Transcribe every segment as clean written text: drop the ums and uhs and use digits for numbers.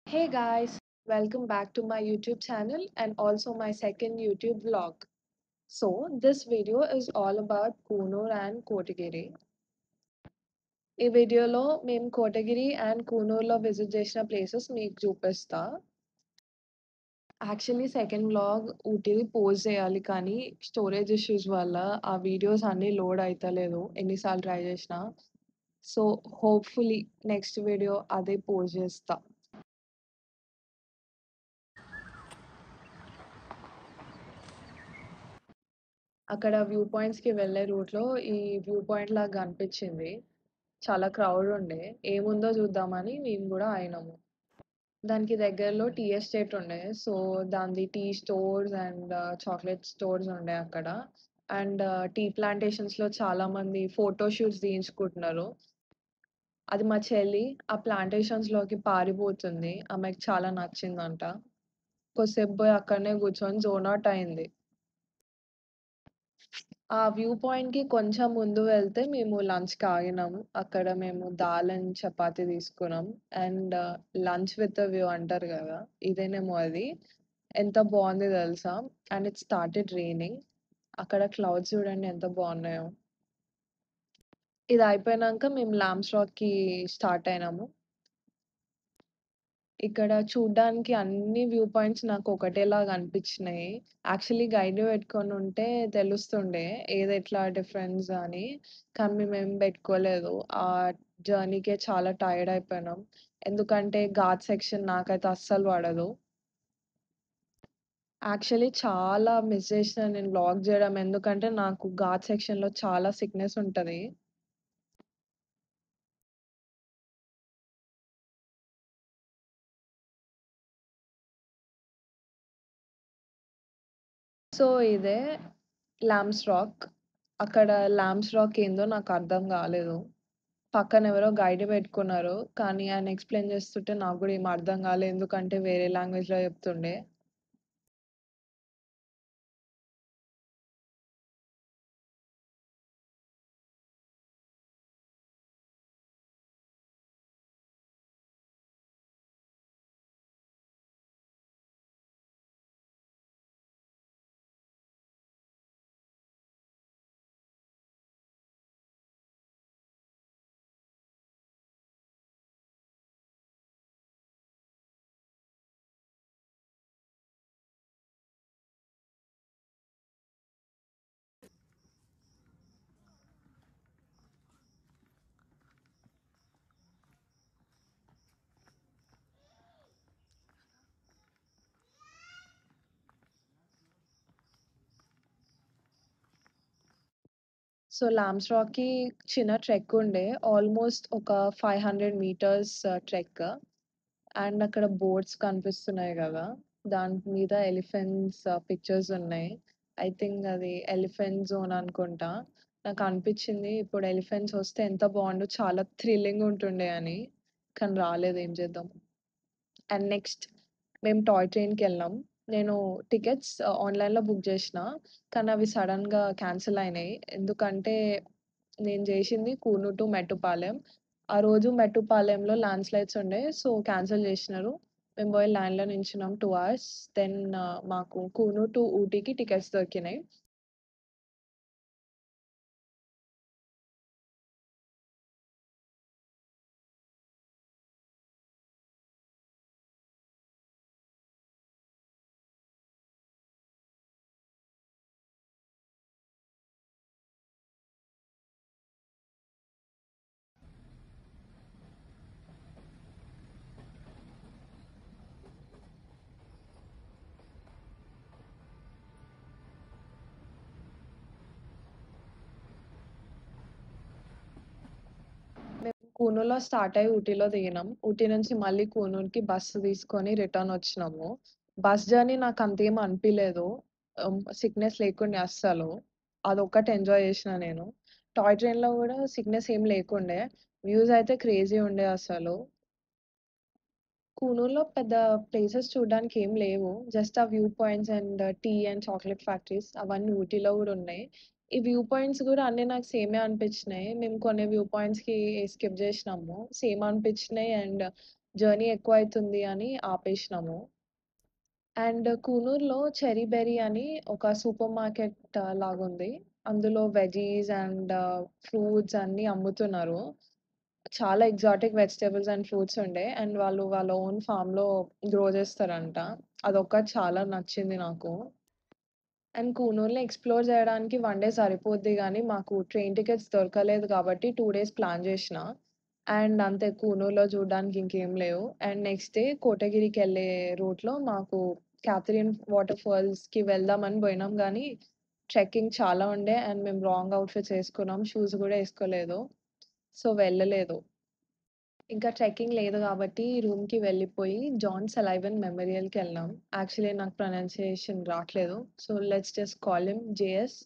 Hey guys, welcome back to my YouTube channel and also my second YouTube vlog. So, this video is all about Kunur and Kotagiri. ఈ వీడియోలో మేము Kotagiri and కూనూర్లో visit చేసిన places మీకు చూపిస్తా. Actually second vlog ఊటీది post చేయాలి కానీ storage issues వల్ల ఆ వీడియోస్ అన్నీ లోడ్ అయితలేదు ఎన్నిసార్లు ట్రై చేసినా. సో, హోప్ఫుల్లీ నెక్స్ట్ వీడియో అదే పోస్ట్ చేస్తా. అక్కడ వ్యూ పాయింట్స్‌కి వెళ్ళే రూట్‌లో ఈ వ్యూ పాయింట్ లాగా అనిపిచ్చింది. చాలా క్రౌడ్ ఉండే. ఏముందో చూద్దామని మేము గూడా ఆగినాము. దానికి దగ్గరలో టీ ఎస్టేట్ ఉండే. సో, దానిది tea stores and chocolate stores ఉండే అక్కడ. అండ్ టీ ప్లాంటేషన్స్‌లో చాలామంది ఫోటో షూట్స్ తీయించుకుంటున్నారు. అది మా చెల్లి ఆ ప్లాంటేషన్స్‌లోకి పారిపోతుంది. ఆమెకు చాలా నచ్చిందంట. కొద్దిసేపు పోయి అక్కడనే కూర్చొని జోన్ ఔట్ అయింది. ఆ వ్యూ పాయింట్‌కి కొంచెం ముందు వెళ్తే మేము లంచ్‌కి ఆగినాము. అక్కడ మేము దాల్ అండ్ చపాతీ తీసుకున్నాం. అండ్ లంచ్ విత్ వ్యూ అంటారు గదా! ఇదేనేమో అది. ఎంత బావుంది తెలుసా? And it started raining. అక్కడ క్లౌడ్స్ చూడండి ఎంత బావున్నాయో. ఇది అయిపోయినంక మేము లామ్స్ రాక్‌కి స్టార్ట్ అయినాము. ఇక్కడ చూడ్డానికి అన్ని వ్యూ పాయింట్స్ నాకు ఒకటేలాగా అనిపించినాయి. యాక్చువల్లీ గైడ్ పెట్టుకొనుంటే తెలుస్తుండే ఏదెట్లా డిఫరెన్స్ అని. కానీ మేమేం పెట్టుకోలేదు. ఆ జర్నీకే చాలా టైర్డ్ అయిపోయినాం. ఎందుకంటే ఘాట్ సెక్షన్ నాకైతే అస్సలు పడదు. యాక్చువల్లీ చాలా మిస్ చేసినా నేను వ్లాగ్ చేయడం. ఎందుకంటే నాకు ఘాట్ సెక్షన్‌లో చాలా సిక్‌నెస్ ఉంటది. సో, ఇదే లామ్స్ రాక్. అక్కడ లామ్స్ రాక్ ఏందో నాకర్థం గాలేదు. పక్కన ఎవరో గైడ్ పెట్టుకున్నారు. కానీ ఆయన ఎక్స్‌ప్లెయిన్ చేస్తుంటే నాకు గూడా ఏమి అర్థం గాలే. ఎందుకంటే వేరే లాంగ్వేజ్‌లో చెప్తుండే. సో, లామ్స్ రాక్‌కి చిన్న ట్రెక్ ఉండే. ఆల్‌మోస్ట్ ఒక 500 మీటర్స్ ట్రెక్. అండ్ అక్కడ బోర్డ్స్ కనిపిస్తున్నాయి గదా! దాని మీద ఎలిఫెంట్స్ పిక్చర్స్ ఉన్నాయి. ఐ థింక్ అది ఎలిఫెంట్ జోన్ అనుకుంటా. నాకనిపిచ్చింది ఇప్పుడు ఎలిఫెంట్స్ వస్తే ఎంత బావుండు చాలా థ్రిల్లింగ్ ఉంటుండే అని. కానీ రాలేదు ఏం చేద్దాం. అండ్ నెక్స్ట్ మేము టాయ్ ట్రైన్‌కెళ్ళాం. నేను టికెట్స్ ఆన్‌లైన్‌లో బుక్ జేషినా. కానీ అవి సడెన్‌గా క్యాన్సిల్ అయినాయి. ఎందుకంటే నేను జేషింది కూనూర్ టు మెట్టుపాలెం. ఆ రోజు మెట్టుపాలెంలో ల్యాండ్ స్లైడ్స్ ఉండే. సో, క్యాన్సిల్ జేషినారు. మేము బోయి లైన్‌లో నించున్నాం 2 అవర్స్. దెన్ మాకు కూనూర్ టు ఊటీకి టికెట్స్ దొరికినాయి. మేము కూనూర్‌లో స్టార్ట్ అయ్యి ఊటీలో దిగినాం. ఊటీ నుంచి మళ్ళీ కూనూర్‌కి బస్సు తీసుకొని రిటర్న్ వచ్చినాము. బస్ జర్నీ నాకంతేం అనిపియలేదు. సిక్‌నెస్ లేకుండే అస్సలు. అదొక్కటి ఎంజాయ్ చేసినా నేను. టాయ్ ట్రైన్‌లో గూడా సిక్‌నెస్ ఏం లేకుండే. వ్యూస్ అయితే క్రేజీ ఉండే అసలు. కూనూర్‌లో పెద్ద ప్లేసెస్ చూడ్డానికి ఏం లేవు. జస్ట్ ఆ view points and tea and chocolate factories అవన్నీ ఊటీలో గూడా ఉన్నాయి. ఈ వ్యూ పాయింట్స్ గూడా అన్నీ నాకు సేమే అనిపించినాయి. మేము కొన్ని వ్యూ పాయింట్స్‌కి స్కిప్ జేసినాము. సేమ్ అనిపించినాయి అండ్ జర్నీ ఎక్కువైతుంది అని ఆపేసినాము. అండ్ కూనూర్‌లో 'చెర్రీ బెర్రీ' అని ఒక సూపర్ మార్కెట్ లాగుంది. అందులో వెజ్జీస్ అండ్ ఫ్రూట్స్ అన్నీ అమ్ముతున్నారు. చాలా ఎగ్జాటిక్ వెజిటబుల్స్ అండ్ ఫ్రూట్స్ ఉండే. అండ్ వాళ్ళు వాళ్ళ ఓన్ ఫార్మ్‌లో గ్రో చేస్తారంట. అదొక్కటి చాలా నచ్చింది నాకు. అండ్ కూనూర్‌లో ఎక్స్‌ప్లోర్ జేయడానికి 1 డే సరిపోద్ది గానీ, మాకు ట్రైన్ టికెట్స్ దొరకలేదు కాబట్టి 2 డేస్ ప్లాన్ జేషినా. అండ్ అంతే కూనూర్‌లో చూడడానికి ఇంకేం లేవు. అండ్ నెక్స్ట్ డే కోటగిరికెళ్ళే రూట్‌లో మాకు క్యాథరిన్ వాటర్ ఫాల్స్‌కి వెళ్దామని బోయినాం గానీ, ట్రెక్కింగ్ చాలా ఉండే అండ్ మేము రాంగ్ అవుట్‌ఫిట్స్ ఏసుకున్నాం. షూస్ గూడా ఏసుకోలేదు. సో, వెళ్ళలేదు. ఇంకా ట్రెక్కింగ్ లేదు గాబట్టి రూమ్‌కి వెళ్ళిపోయి జాన్ సలైవన్ మెమోరియల్‌కెళ్ళాం. యాక్చువల్లీ నాకు ప్రొనౌన్సియేషన్ రాట్లేదు. So, let's just call him JS.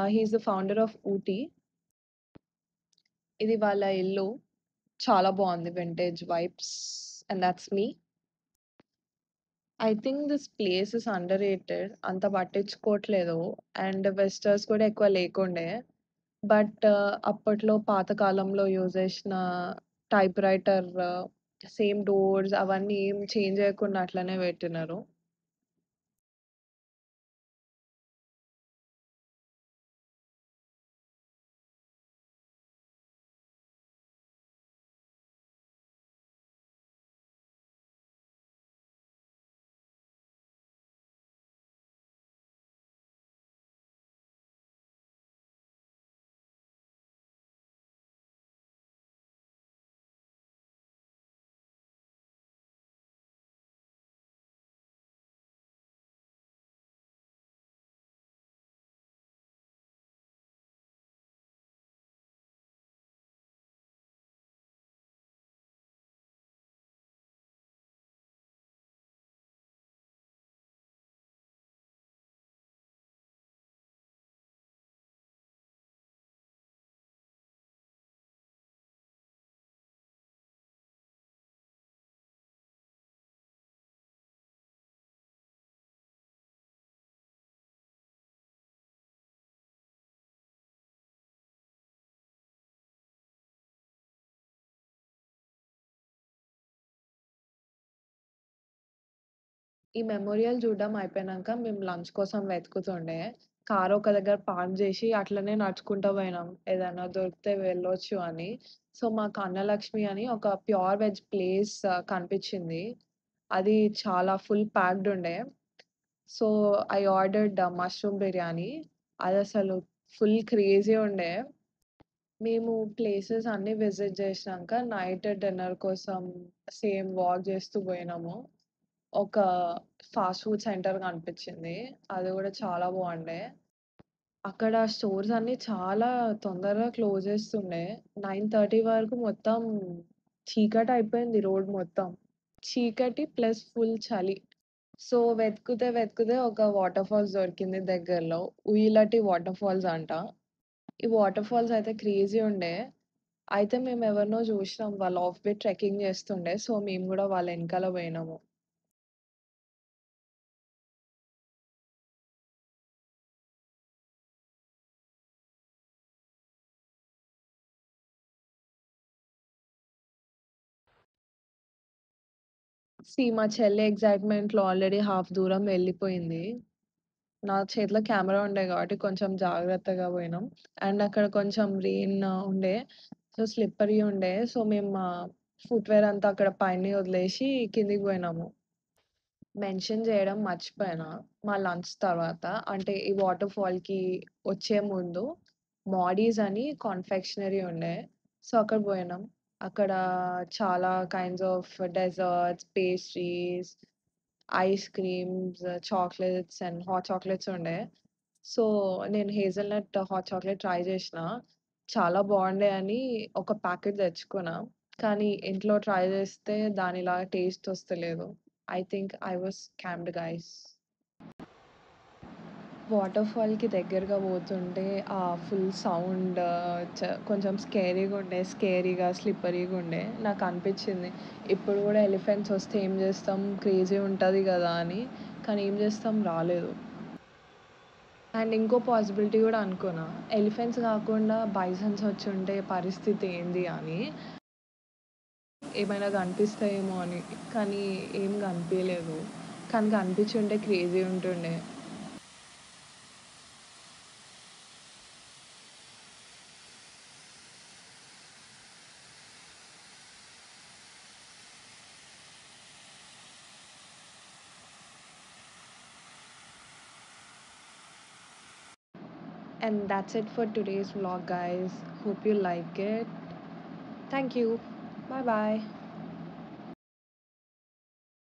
He is the founder of Ooty. ఇది వాళ్ళ ఇల్లు. చాలా బావుంది. Vintage vibes and thoughts me. I think this place is under rated. అంత పట్టించుకోవట్లేదు. అండ్ విజిటర్స్ కూడా ఎక్కువ లేకుండే. బట్ అప్పట్లో పాత కాలంలో యూజ్ చేసిన టైప్‌రైటర్ సేమ్ డోర్స్ అవన్నీ ఏం చేంజ్ చేయకుండా అట్లనే పెట్టినారు. ఈ మెమోరియల్ చూడడం అయిపోయినంక మేము లంచ్ కోసం వెతుకుతుండే. కార్ ఒక దగ్గర పార్క్ జేసి అట్లనే నడుచుకుంటా పోయినాం. ఏదైనా దొరికితే వెళ్ళొచ్చు అని. సో, మాకు అన్నలక్ష్మి అని ఒక ప్యూర్ వెజ్ ప్లేస్ కనిపించింది. అది చాలా ఫుల్ ప్యాక్డ్ ఉండే. So, I ordered mushroom biryani. అదసలు ఫుల్ క్రేజీ ఉండే. మేము ప్లేసెస్ అన్నీ విజిట్ జేసినంక నైట్ డిన్నర్ కోసం సేమ్ వాక్ జేస్తూ పోయినాము. ఒక ఫాస్ట్ ఫుడ్ సెంటర్ కనిపించింది. అది గూడా చాలా బావుండే. అక్కడ స్టోర్స్ అన్నీ చాలా తొందరగా క్లోజ్ చేస్తుండే. 9:30 వరకు మొత్తం చీకటయిపోయింది రోడ్ మొత్తం. చీకటి ప్లస్ ఫుల్ చలి. సో, వెతుకుతే ఒక వాటర్ ఫాల్స్ దొరికింది దగ్గరలో. 'ఉయిలటి' వాటర్ ఫాల్స్ అంట. ఈ వాటర్ ఫాల్స్ అయితే క్రేజీ ఉండే. అయితే మేమెవరినో జూషినాం. వాళ్ళు ఆఫ్ బీట్ ట్రెక్కింగ్ చేస్తుండే. సో, మేము గూడా వాళ్ళ ఎనకాల పోయినాము. మా చెల్లి ఎక్సైట్‌మెంట్‌లో ఆల్రెడీ హాఫ్ దూరం వెళ్ళిపోయింది. నా చేతిలో కెమెరా ఉండే గాబట్టి కొంచెం జాగ్రత్తగా పోయినాం. అండ్ అక్కడ కొంచెం రెయిన్ ఉండే. సో, స్లిప్పరీ ఉండే. సో, మేము మా ఫుట్‌వేర్ అంతా అక్కడ పైనే వదిలేసి కిందికి పోయినాము. మెన్షన్ జేయడం మర్చిపోయానా. మా లంచ్ తర్వాత అంటే ఈ వాటర్ ఫాల్‌కి వచ్చే ముందు మాడీస్ అని కాన్ఫెక్షనరీ ఉండే. సో, అక్కడ పోయినాం. అక్కడ చాలా kinds of desserts, pastries, ice creams, chocolates and hot chocolates ఉండే. సో, నేను హేజల్‌నట్ హాట్ చాక్లెట్ ట్రై జేషినా. చాలా బావుండే అని ఒక ప్యాకెట్ తెచ్చుకున్నా. కానీ ఇంట్లో ట్రై జేస్తే దానిలాగా టేస్ట్ వస్తలేదు. I think I was scammed guys. Water ఫాల్‌కి దగ్గరగా పోతుంటే ఆ ఫుల్ సౌండ్ కొంచెం స్కేరీగా, స్లిప్పరీగుండే. నాకనిపిచ్చింది. ఇప్పుడు గూడా ఎలిఫెంట్స్ వస్తే ఏం జేస్తాం? క్రేజీ ఉంటది గదా! అని. కానీ ఏం జేస్తాం? రాలేదు. అండ్ ఇంకో పాసిబిలిటీ గూడా అనుకున్నా. ఎలిఫెంట్స్ గాకుండా బైసన్స్ వచ్చుంటే పరిస్థితి ఏంది అని. ఏమైనా కనిపిస్తాయేమో అని. కానీ ఏం కనిపియలేదు. కానీ కనిపించుంటే క్రేజీ ఉంటుండే. And that's it for today's vlog, guys. Hope you like it. Thank you. Bye bye.